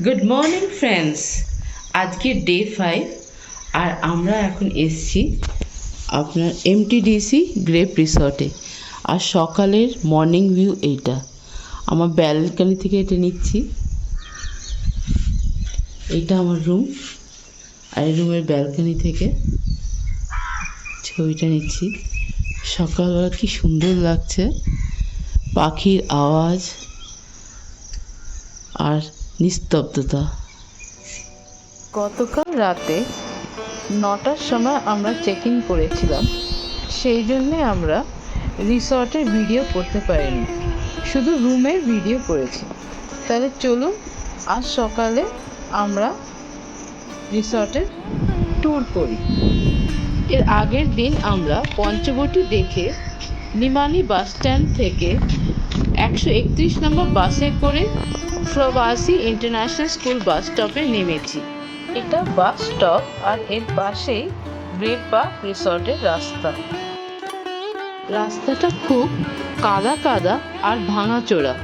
Good morning friends. আজকে day 5 আর আমরা এখন এসছি আপনার এমটিডিসি গ্রেপ রিসর্টে। আর সকালের মর্নিং ভিউ এইটা, আমার ব্যালকনি থেকে এটা নিচ্ছি। এইটা আমার রুম, আর এই রুমের ব্যালকনি থেকে ছবিটা নিচ্ছি। সকালবেলা কি সুন্দর লাগছে, পাখির আওয়াজ আর নিস্তব্ধতা। গতকাল রাতে 9টার সময় আমরা চেক ইন করেছিলাম, সেই জন্যে আমরা রিসর্টের ভিডিও করতে পারিনি, শুধু রুমের ভিডিও করেছি। তাহলে চলুন আজ সকালে আমরা রিসর্টের ট্যুর করি। এর আগের দিন আমরা পঞ্চবটি দেখে নিমানি বাস স্ট্যান্ড থেকে 131 নম্বর বাসে করে প্রবাসী ইন্টারন্যাশনাল স্কুল বাস স্টপে নেমেছি। এটা বাস স্টপ আর এর পাশেই গ্রেপ পার্ক রিসর্টের রাস্তা। রাস্তাটা খুব কাদা কাদা আর ভাঙাচোরা,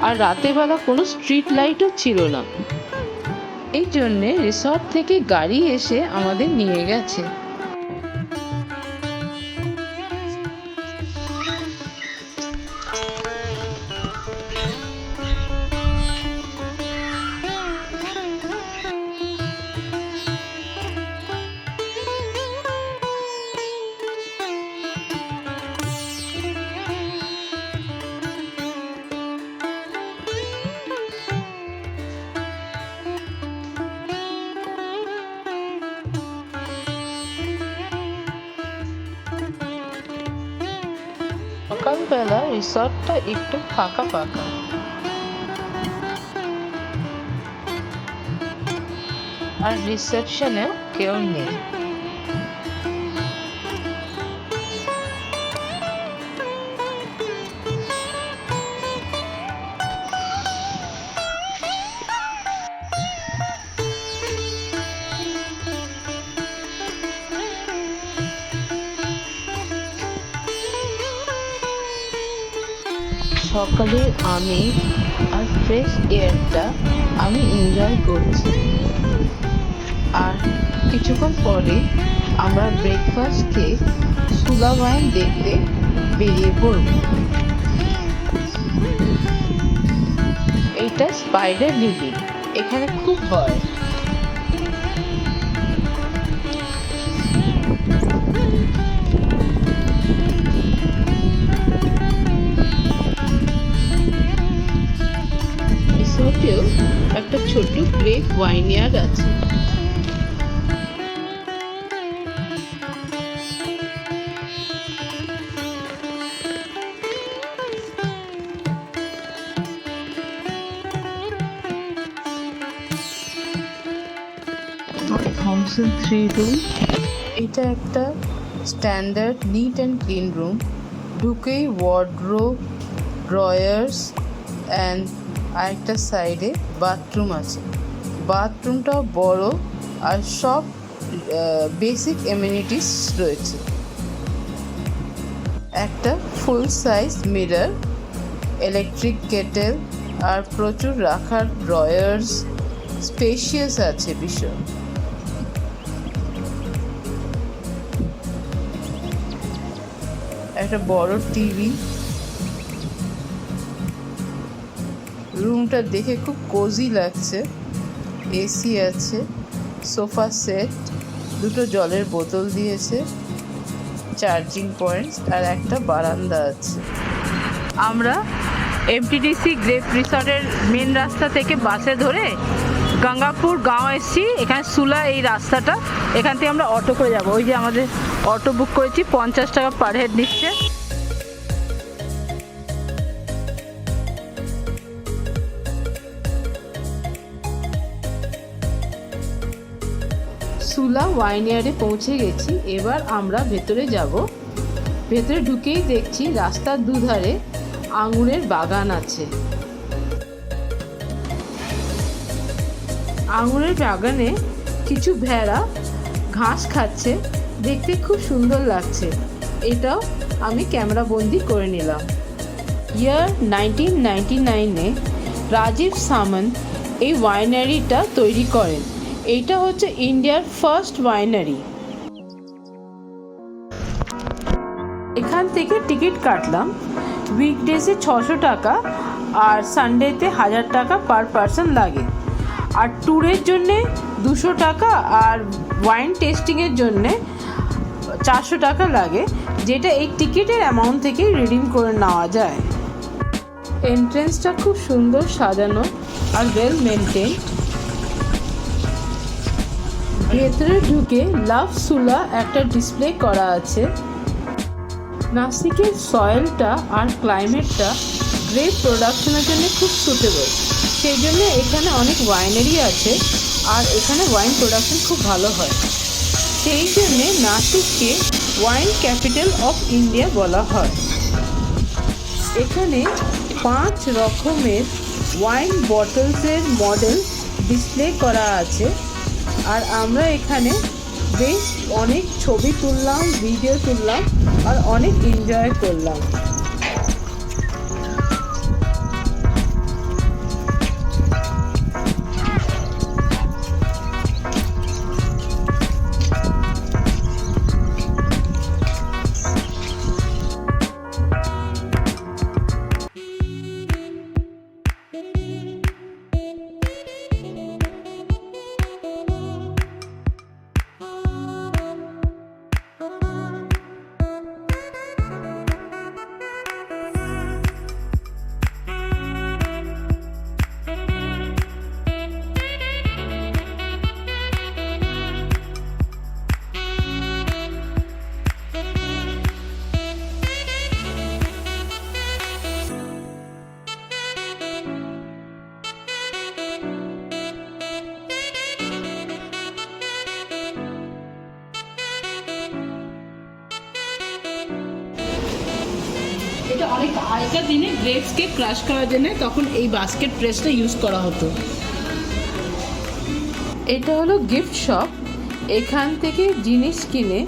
আর রাতেরবেলা কোনো স্ট্রিট লাইটও ছিল না। এই জন্যে রিসর্ট থেকে গাড়ি এসে আমাদের নিয়ে গেছে। সকালবেলা রিসর্টটা একটু ফাঁকা ফাঁকা, আর রিসেপশনেও কেউ নেই। সকালের আমেজ আর ফ্রেশ এয়ারটা আমি এনজয় করছি। আর কিছুক্ষণ পরে আমরা ব্রেকফাস্ট খেয়ে সুলা ওয়াইন দেখতে বেরিয়ে পড়ব। এইটা স্পাইডার লিলি, এখানে খুব হয়। রিসোর্টেও একটা ছোট্ট গ্রেপ ওয়াইনয়ার্ড আছে। থমসন 3 রুম, এটা একটা standard neat and clean room. ঢুকেই ওয়ার্ডরোব, ড্রয়ার্স অ্যান্ড আরেকটা সাইডে বাথরুম আছে। বাথরুমটাও বড় আর সব বেসিক এমিনিটিস রয়েছে। একটা full size mirror, electric kettle আর প্রচুর রাখার ড্রয়ার্স, স্পেশিয়াস আছে ভীষণ। একটা বড় টিভি। রুমটা দেখে খুব কোজি লাগছে। এসি আছে, সোফা সেট, দুটো জলের বোতল দিয়েছে, চার্জিং পয়েন্টস আর একটা বারান্দা আছে। আমরা এমটিডিসি গ্রেপ রিসর্টের মেন রাস্তা থেকে বাসে ধরে গঙ্গাপুর গাঁও এসেছি। এখানে সুলা এই রাস্তাটা, এখান থেকে আমরা অটো করে যাব। ওই যে আমাদের অটো বুক করেছি, 50 টাকা পার হেড নিচ্ছে। সুলা ওয়াইনয়ার্ডে পৌঁছে গেছি। এবার আমরা ভেতরে যাব। ভেতরে ঢুকেই দেখছি রাস্তার দুধারে আঙুরের বাগান আছে। আঙুরের বাগানে কিছু ভেড়া ঘাস খাচ্ছে, দেখতে খুব সুন্দর লাগছে। এটাও আমি ক্যামেরা বন্দি করে নিলাম। ইয়ার 1999-এ রাজীব সামন্ত এই ওয়াইনারিটা তৈরি করেন। এইটা হচ্ছে ইন্ডিয়ার ফার্স্ট ওয়াইনারি। এখান থেকে টিকিট কাটলাম। উইকডেজে 600 টাকা আর সানডেতে 1000 টাকা পার পারসন লাগে। আর ট্যুরের জন্যে 200 টাকা আর ওয়াইন টেস্টিংয়ের জন্যে 400 টাকা লাগে, যেটা এই টিকিটের অ্যামাউন্ট থেকেই রিডিম করে নেওয়া যায়। এন্ট্রেন্সটা খুব সুন্দর সাজানো আর ওয়েল মেনটেন। ভেতরে ঢুকে লাভ সুলা একটা ডিসপ্লে করা আছে। নাসিকের সয়েলটা আর ক্লাইমেটটা গ্রেপ প্রোডাকশনের জন্য খুব সুটেবল, সেই জন্য এখানে অনেক ওয়াইনারি আছে আর এখানে ওয়াইন প্রোডাকশন খুব ভালো হয়। সেই জন্যে নাসিককে ওয়াইন ক্যাপিটাল অফ ইন্ডিয়া বলা হয়। এখানে 5 রকমের ওয়াইন বটলসের মডেল ডিসপ্লে করা আছে। আর আমরা এখানে বেশ অনেক ছবি তুললাম, ভিডিও তুললাম আর অনেক এনজয় করলাম। এটা অনেক আগেকার দিনে গ্রেপসকে ক্রাশ করার জন্য তখন এই বাস্কেট প্রেসটা ইউজ করা হতো। এটা হলো গিফট শপ। এখান থেকে জিনিস কিনে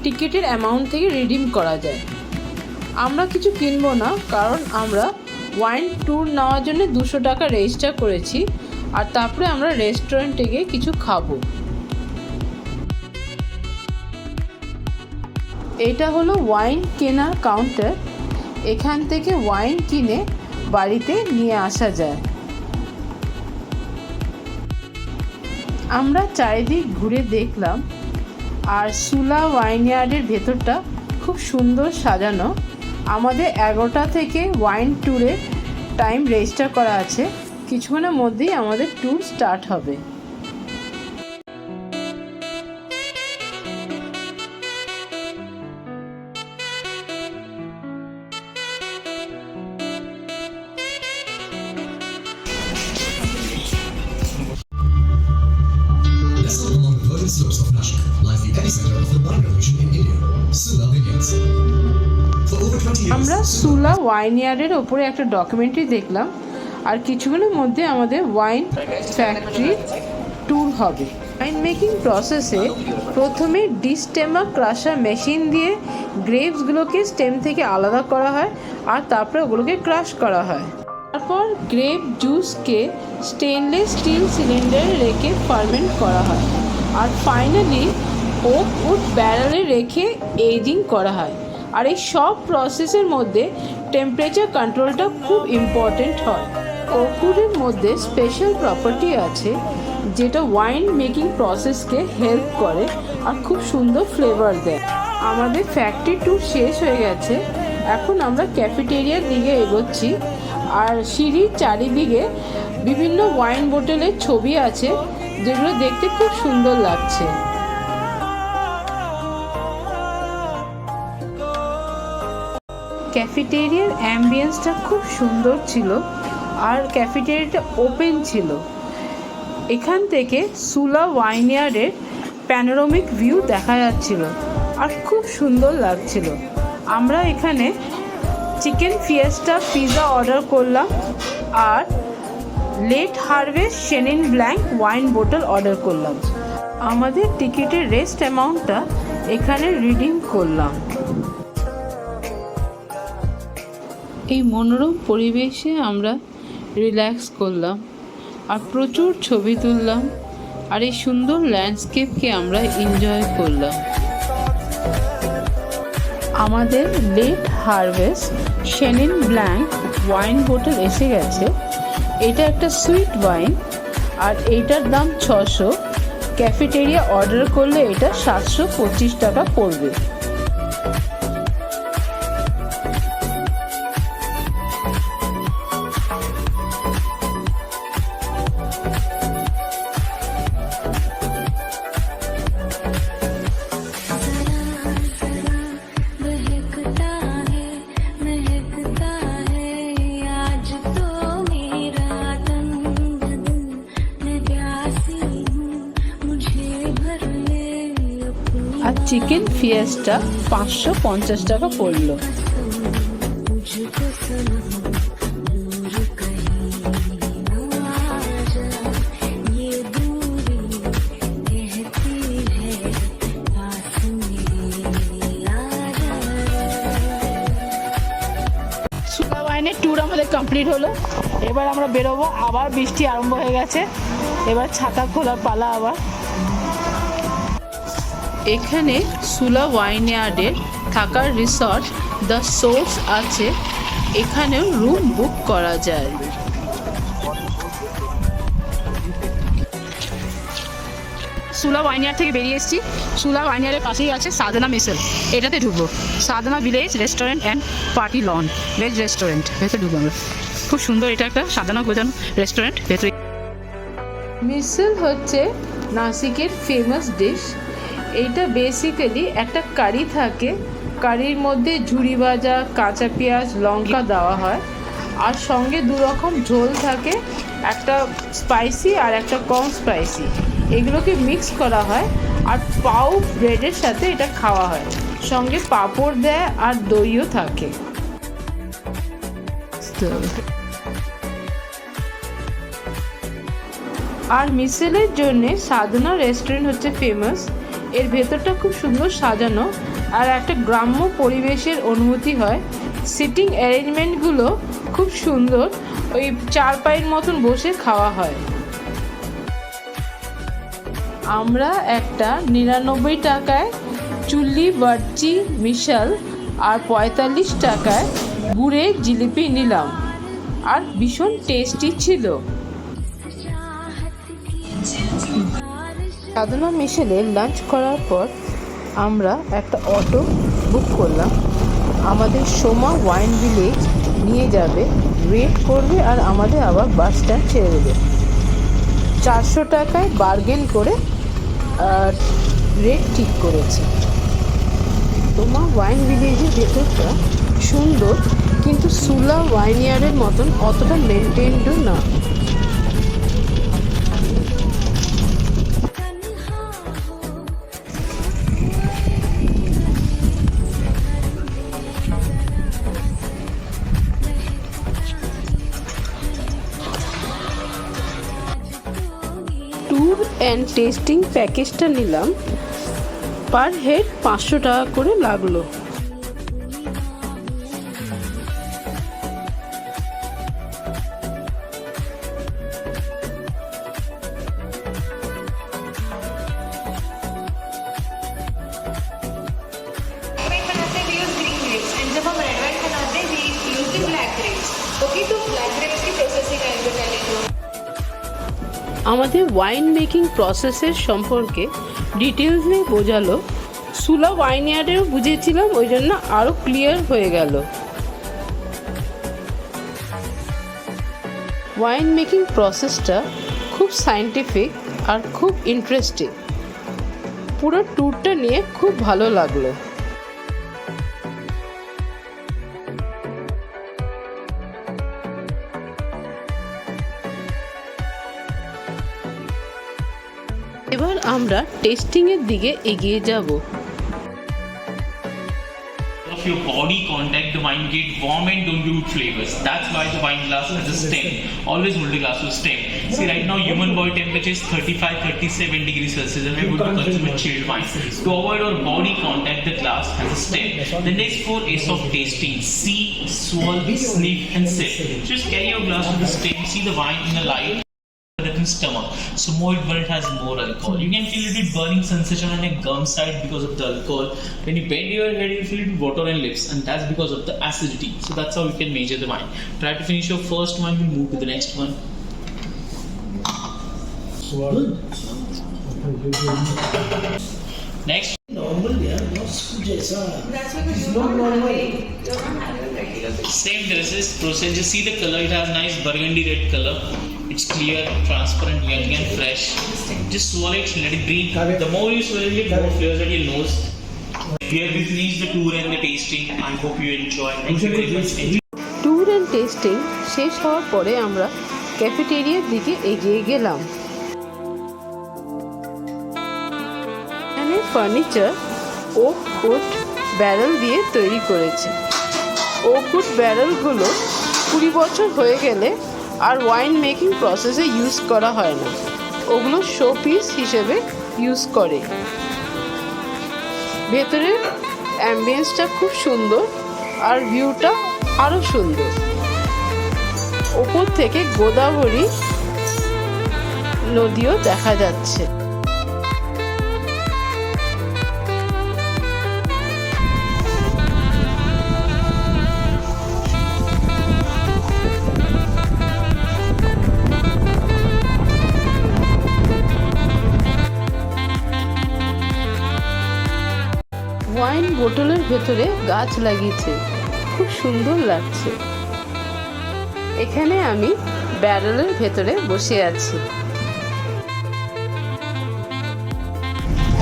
টিকিটের অ্যামাউন্ট থেকে রিডিম করা যায়। আমরা কিছু কিনবো না, কারণ আমরা ওয়াইন ট্যুর নেওয়ার জন্য 200 টাকা রেজিস্টার করেছি আর তারপরে আমরা রেস্টুরেন্টে গিয়ে কিছু খাবো। এটা হলো ওয়াইন কেনার কাউন্টার। এখান থেকে ওয়াইন কিনে বাড়িতে নিয়ে আসা যায়। আমরা চারিদিক ঘুরে দেখলাম আর সুলা ওয়াইনয়ার্ডের ভেতরটা খুব সুন্দর সাজানো। আমাদের 11টা থেকে ওয়াইন ট্যুরের টাইম রেজিস্টার করা আছে। কিছুক্ষণের মধ্যেই আমাদের ট্যুর স্টার্ট হবে। Slopes of Nashik lies the epicenter of the wine revolution in India, Sula Vineyards. For over 20 years, আমরা সুলা ওয়াইনয়ার্ডের ওপরে একটা ডকুমেন্টারি দেখলাম আর কিছুক্ষণের মধ্যে আমাদের ওয়াইন ফ্যাক্টরি ট্যুর হবে। ওয়াইন মেকিং প্রসেসে প্রথমে ডিস্টেমার ক্রাশার মেশিন দিয়ে গ্রেপসগুলোকে স্টেম থেকে আলাদা করা হয় আর তারপরে ওগুলোকে ক্রাশ করা হয়। তারপর গ্রেপ জুসকে স্টেনলেস স্টিল সিলিন্ডারে রেখে ফার্মেন্ট করা হয় আর ফাইনালি ওক উড ব্যারেলে রেখে এজিং করা হয়। আর এই সব প্রসেসের মধ্যে টেম্পারেচার কন্ট্রোলটা খুব ইম্পর্টেন্ট হয়। ওক উডের মধ্যে স্পেশাল প্রপার্টি আছে যেটা ওয়াইন মেকিং প্রসেসকে হেল্প করে আর খুব সুন্দর ফ্লেভার দেয়। আমাদের ফ্যাক্টরি ট্যুর শেষ হয়ে গেছে। এখন আমরা ক্যাফেটেরিয়ার দিকে এগোচ্ছি আর সিঁড়ির চারিদিকে বিভিন্ন ওয়াইন বোতলের ছবি আছে যেগুলো দেখতে খুব সুন্দর লাগছে। ক্যাফেটেরিয়ার অ্যাম্বিয়েন্সটা খুব সুন্দর ছিল আর ক্যাফেটেরিয়াটা ওপেন ছিল। এখান থেকে সুলা ওয়াইনয়ার্ডের প্যানোরামিক ভিউ দেখা যাচ্ছিল আর খুব সুন্দর লাগছিল। আমরা এখানে চিকেন ফিয়েস্টা পিৎজা অর্ডার করলাম আর লেট হারভেস্ট শেনিন ব্ল্যাঙ্ক ওয়াইন বোতল অর্ডার করলাম। আমাদের টিকিটের রেস্ট অ্যামাউন্টটা এখানে রিডিম করলাম। এই মনোরম পরিবেশে আমরা রিল্যাক্স করলাম আর প্রচুর ছবি তুললাম, আর এই সুন্দর ল্যান্ডস্কেপকে আমরা এনজয় করলাম। আমাদের লেট হারভেস্ট শেনিন ব্ল্যাঙ্ক ওয়াইন বোতল এসে গেছে। এটা একটা সুইট ওয়াইন, আর এইটার দাম 600। ক্যাফেটেরিয়া অর্ডার করলে এটা 725 টাকা পড়বে। আর চিকেন ফিয়েস্টা 550 টাকা পড়লো। সুলা ওয়াইনের ট্যুর আমাদের কমপ্লিট হলো। এবার আমরা বেরোবো, আবার বৃষ্টি আরম্ভ হয়ে গেছে, এবার ছাতা খোলার পালা আবার। এখানে সুলা ওয়াইনয়ার্ডের থাকার রিসর্ট দ্য সোর্স আছে, এখানেও রুম বুক করা যায়। সুলা ওয়াইনয়ার্ড থেকে বেরিয়ে এসেছি। সুলা ওয়াইনয়ার্ডের পাশেই আছে সাধনা মিসেল, এটাতে ঢুকবো। Sadhana village restaurant and party lawn, veg restaurant, ভেতরে ঢুকবো আমরা। খুব সুন্দর, এটা একটা সাধনা গোজানো রেস্টুরেন্ট। ভেতরে মিসেল হচ্ছে নাসিকের ফেমাস ডিশ। এইটা বেসিক্যালি একটা কারি থাকে, কারির মধ্যে ঝুরি ভাজা, কাঁচা পেঁয়াজ, লঙ্কা দেওয়া হয়, আর সঙ্গে দু রকম ঝোল থাকে, একটা স্পাইসি আর একটা কম স্পাইসি। এগুলোকে মিক্স করা হয় আর পাউ ব্রেডের সাথে এটা খাওয়া হয়, সঙ্গে পাঁপড় দেয় আর দইও থাকে। আর মিসেলের জন্যে সাধনা রেস্টুরেন্ট হচ্ছে ফেমাস। এর ভেতরটা খুব সুন্দর সাজানো আর একটা গ্রাম্য পরিবেশের অনুভূতি হয়। সিটিং অ্যারেঞ্জমেন্টগুলো খুব সুন্দর, ওই চারপাইয়ের মতন বসে খাওয়া হয়। আমরা একটা 99 টাকায় চুল্লি বার্চি মিশাল আর 45 টাকায় গুড়ের জিলিপি নিলাম, আর ভীষণ টেস্টি ছিল। সাধনা মিশেলে লাঞ্চ করার পর আমরা একটা অটো বুক করলাম, আমাদের সোমা ওয়াইন ভিলেজ নিয়ে যাবে, ওয়েট করবে আর আমাদের আবার বাস স্ট্যান্ড ছেড়ে দেবে। 400 টাকায় বার্গেন করে রেট ঠিক করেছে। সোমা ওয়াইন ভিলেজের ভেতরটা সুন্দর, কিন্তু সুলা ওয়াইনয়ার্ডের মতন অতটা মেনটেনডও না। ট্যুর অ্যান্ড টেস্টিং প্যাকেজটা নিলাম, পার হেড 500 টাকা করে লাগলো। जब हम रेड वाइन बनाते हैं we use the black grapes. Okay, तो ब्लैक ग्रेप्स की प्रोसेसिंग आएगा पहले तो। আমাদের ওয়াইন মেকিং প্রসেসের সম্পর্কে ডিটেলসে বোঝালো। সুলা ওয়াইনয়ার্ডেও বুঝেছিলাম, ওই জন্য আরও ক্লিয়ার হয়ে গেল। ওয়াইন মেকিং প্রসেসটা খুব সায়েন্টিফিক আর খুব ইন্টারেস্টিং। পুরো ট্যুরটা নিয়ে খুব ভালো লাগলো। এবার আমরা টেস্টিংয়ের দিকে এগিয়ে যাব। Of your body contact, the wine get warm and dilute flavors. That's why the wine glass has a stem. Always hold the glass with stem. See, right now human body temperature is 35-37 degrees Celsius, and we're going to consume a chilled wine. To avoid our body contact, the glass has a stem. The next 4 A's of tasting: see, swirl, sniff, and sip. Just carry your glass with the stem. See the wine in the light. different stomach. So more when it has more alcohol. You can feel a little burning sensation on your gum side because of the alcohol. When you bend your head, you feel it water and lips, and that's because of the acidity. So that's how you can measure the wine. Try to finish your first one, we'll move to the next one. Next. That's because you're not having regular basis. Same process. Just see the color. It has nice burgundy red color. It's clear, transparent, young and fresh. Just swallow it, let it breathe. The more you swallow it, more flavors at your nose. Here we finish the tour and the tasting. I hope you enjoy. Thank you very much. Tour and testing শেষ হওয়ার পরে আমরা ক্যাফেটেরিয়ার দিকে এগিয়ে গেলাম। এখানে furniture okay would barrel দিয়ে তৈরি করেছে। ওক উড ব্যারেলগুলো 20 বছর হয়ে গেলে আর ওয়াইন মেকিং প্রসেসে ইউজ করা হয় না, ওগুলো শো পিস হিসেবে ইউজ করে। ভেতরের অ্যাম্বিয়েন্সটা খুব সুন্দর আর ভিউটা আরও সুন্দর। ওপর থেকে গোদাবরী নদীও দেখা যাচ্ছে। ওয়াইন বোতলের ভেতরে গাছ লাগিয়েছে, খুব সুন্দর লাগছে। এখানে আমি ব্যারেলের ভেতরে বসে আছি।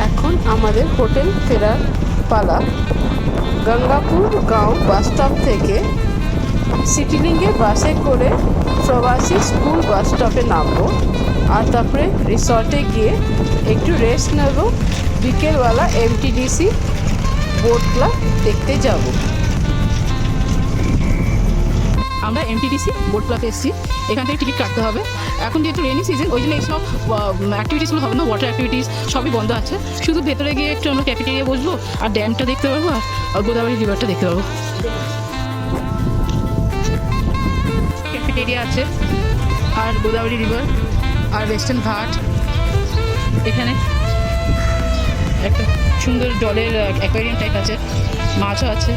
এখন আমাদের হোটেল ফেরার পালা। গঙ্গাপুর গাঁও বাস স্টপ থেকে সিটিলিংয়ে বাসে করে প্রবাসী স্কুল বাস স্টপে নামবো, আর তারপরে রিসর্টে গিয়ে একটু রেস্ট নেব। বিকেলবেলা এমটিডিসি বোট ক্লাব দেখতে যাব। আমরা এমটিডিসি বোট ক্লাবে এসেছি, এখান থেকে টিকিট কাটতে হবে। এখন যেহেতু রেনি সিজন, ওই জন্য এইসব অ্যাক্টিভিটিসগুলো হবে না, ওয়াটার অ্যাক্টিভিটিস সবই বন্ধ আছে। শুধু ভেতরে গিয়ে একটু আমরা ক্যাফেটেরিয়া বসবো আর ড্যামটা দেখতে পারবো আর গোদাবরী রিভারটা দেখতে পারবো। ক্যাফেটেরিয়া আছে আর গোদাবরী রিভার আর ওয়েস্টার্ন ঘাট। এখানে একটা সুন্দর জলের অ্যাকোয়ারিয়াম টাইপ আছে, মাছও আছে।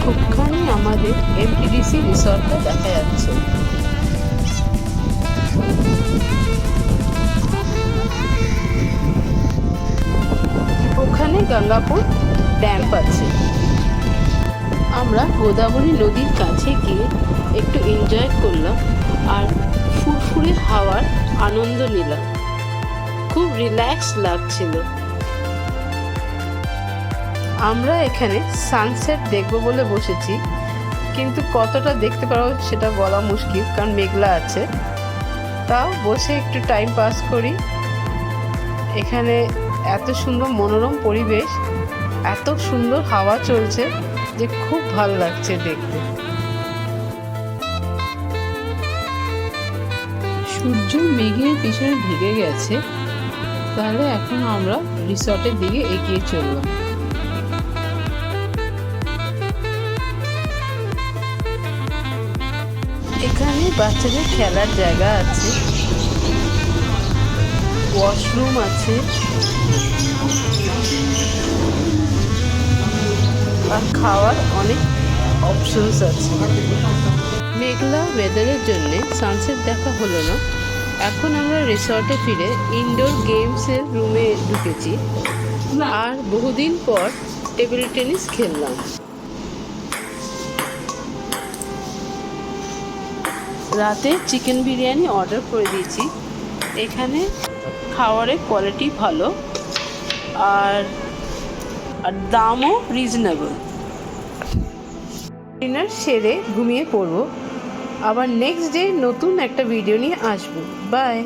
ওখানে আমাদের এমটিডিসি রিসর্টটা দেখা যাচ্ছে। ওখানে গঙ্গাপুর ড্যাম আছে। আমরা গোদাবরী নদীর কাছে গিয়ে একটু এনজয় করলাম আর ফুরফুরে হাওয়ার আনন্দ নিলাম। খুব রিল্যাক্স লাগছিল। আমরা এখানে সানসেট দেখব বলে বসেছি, কিন্তু কতটা দেখতে পারবো সেটা বলা মুশকিল, কারণ মেঘলা আছে। তাও বসে একটু টাইম পাস করি। এখানে এত সুন্দর মনোরম পরিবেশ, এত সুন্দর হাওয়া চলছে যে খুব ভালো লাগছে দেখতে। সূর্য মেঘের পিছনে ঢেকে গেছে, তাহলে এখন আমরা রিসর্টের দিকে এগিয়ে চললাম। এখানে বাচ্চাদের খেলার জায়গা আছে, ওয়াশরুম আছে আর খাওয়ার অনেক অপশনস আছে। মেঘলা ওয়েদারের জন্য সানসেট দেখা হলো না। এখন আমরা রিসর্টে ফিরে ইনডোর গেমসের রুমে ঢুকেছি আর বহুদিন পর টেবিল টেনিস খেললাম। রাতে চিকেন বিরিয়ানি অর্ডার করে দিয়েছি। এখানে খাবারের কোয়ালিটি ভালো আর দামও রিজনেবল। ডিনার সেরে ঘুমিয়ে পড়বো, আবার নেক্সট ডে নতুন একটা ভিডিও নিয়ে আসবো। বাই।